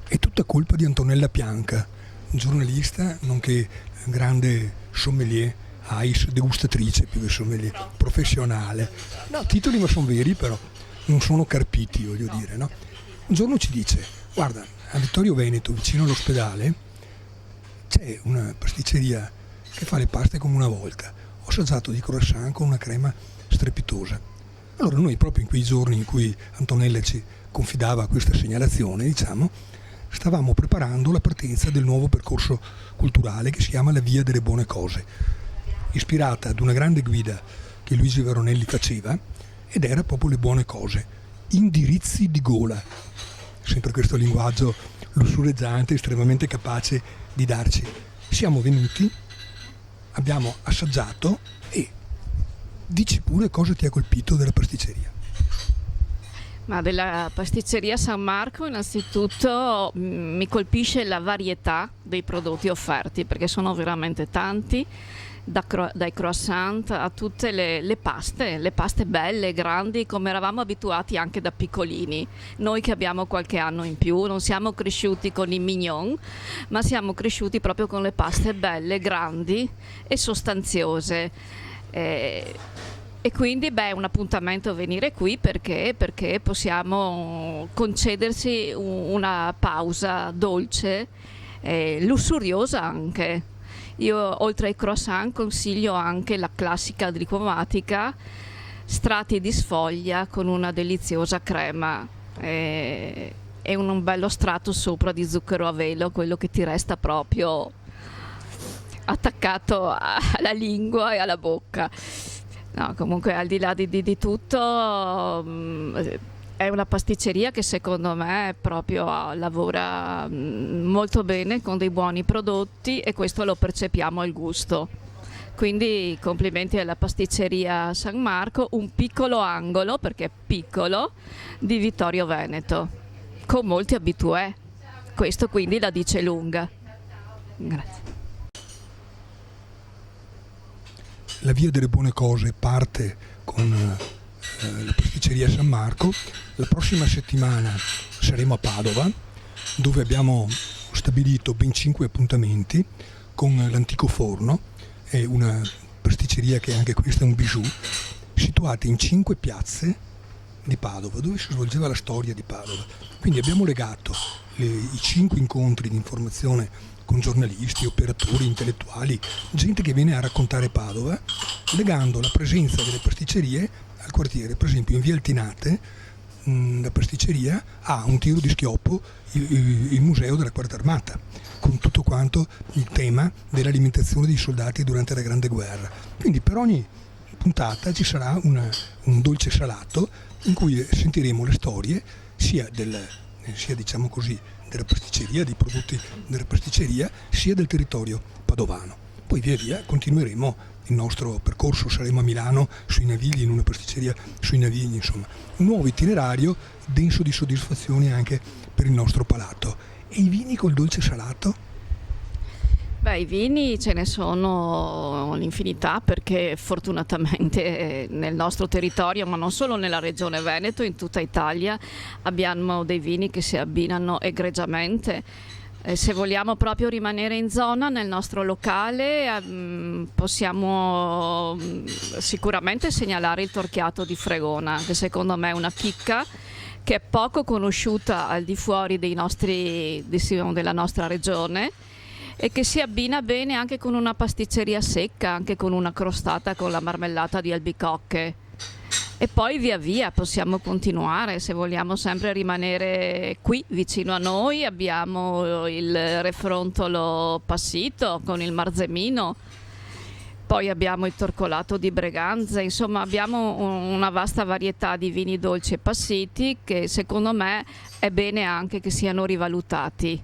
È tutta colpa di Antonella Pianca, giornalista nonché grande sommelier, ice, degustatrice più che sommelier, professionale. No, titoli ma sono veri però, non sono carpiti, voglio dire, no? Un giorno ci dice, guarda, a Vittorio Veneto, vicino all'ospedale, c'è una pasticceria che fa le paste come una volta. Ho assaggiato di croissant con una crema strepitosa. Allora noi proprio in quei giorni in cui Antonella ci confidava questa segnalazione, diciamo, stavamo preparando la partenza del nuovo percorso culturale che si chiama La Via delle Buone Cose, ispirata ad una grande guida che Luigi Veronelli faceva, ed era proprio le buone cose, indirizzi di gola, sempre questo linguaggio lussureggiante, estremamente capace di darci. Siamo venuti, abbiamo assaggiato e dici pure cosa ti ha colpito della pasticceria. Ma della pasticceria San Marco innanzitutto mi colpisce la varietà dei prodotti offerti, perché sono veramente tanti, dai croissant a tutte le paste belle, grandi, come eravamo abituati anche da piccolini. Noi che abbiamo qualche anno in più non siamo cresciuti con i mignon, ma siamo cresciuti proprio con le paste belle, grandi e sostanziose. E quindi è un appuntamento venire qui perché possiamo concedersi una pausa dolce, lussuriosa anche. Io oltre ai croissant consiglio anche la classica diplomatica, strati di sfoglia con una deliziosa crema e un bello strato sopra di zucchero a velo, quello che ti resta proprio attaccato alla lingua e alla bocca. No, comunque al di là di tutto è una pasticceria che secondo me proprio lavora molto bene con dei buoni prodotti e questo lo percepiamo al gusto. Quindi complimenti alla pasticceria San Marco, un piccolo angolo, perché è piccolo, di Vittorio Veneto, con molti abitué. Questo quindi la dice lunga. Grazie. La Via delle Buone Cose parte con la pasticceria San Marco. La prossima settimana saremo a Padova, dove abbiamo stabilito ben 5 appuntamenti con l'Antico Forno, è una pasticceria che anche questa è un bijou, situata in 5 piazze di Padova, dove si svolgeva la storia di Padova. Quindi abbiamo legato i 5 incontri di informazione con giornalisti, operatori, intellettuali, gente che viene a raccontare Padova, legando la presenza delle pasticcerie al quartiere. Per esempio in Via Altinate la pasticceria ha un tiro di schioppo il museo della Quarta Armata, con tutto quanto il tema dell'alimentazione dei soldati durante la Grande Guerra. Quindi per ogni puntata ci sarà un dolce salato in cui sentiremo le storie sia diciamo così della pasticceria, dei prodotti della pasticceria, sia del territorio padovano. Poi via via continueremo il nostro percorso, saremo a Milano sui Navigli, in una pasticceria sui Navigli, insomma, un nuovo itinerario denso di soddisfazioni anche per il nostro palato. E i vini col dolce salato? I vini ce ne sono l'infinità, perché fortunatamente nel nostro territorio, ma non solo nella regione Veneto, in tutta Italia abbiamo dei vini che si abbinano egregiamente. Se vogliamo proprio rimanere in zona, nel nostro locale possiamo sicuramente segnalare il Torchiato di Fregona, che secondo me è una chicca che è poco conosciuta al di fuori della nostra regione, e che si abbina bene anche con una pasticceria secca, anche con una crostata con la marmellata di albicocche. E poi via via possiamo continuare, se vogliamo sempre rimanere qui vicino a noi. Abbiamo il Refrontolo Passito con il Marzemino, poi abbiamo il Torcolato di Breganza, insomma abbiamo una vasta varietà di vini dolci e passiti che secondo me è bene anche che siano rivalutati.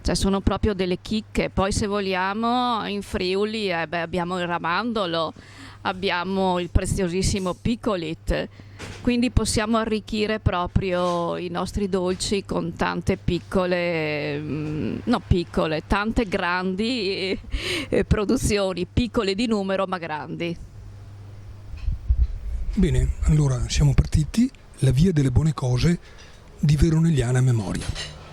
Cioè sono proprio delle chicche. Poi se vogliamo in Friuli abbiamo il ramandolo, abbiamo il preziosissimo picolit, quindi possiamo arricchire proprio i nostri dolci con tante piccole, no piccole, tante grandi produzioni, piccole di numero ma grandi. Bene, allora siamo partiti, la via delle buone cose di Veronegliana memoria.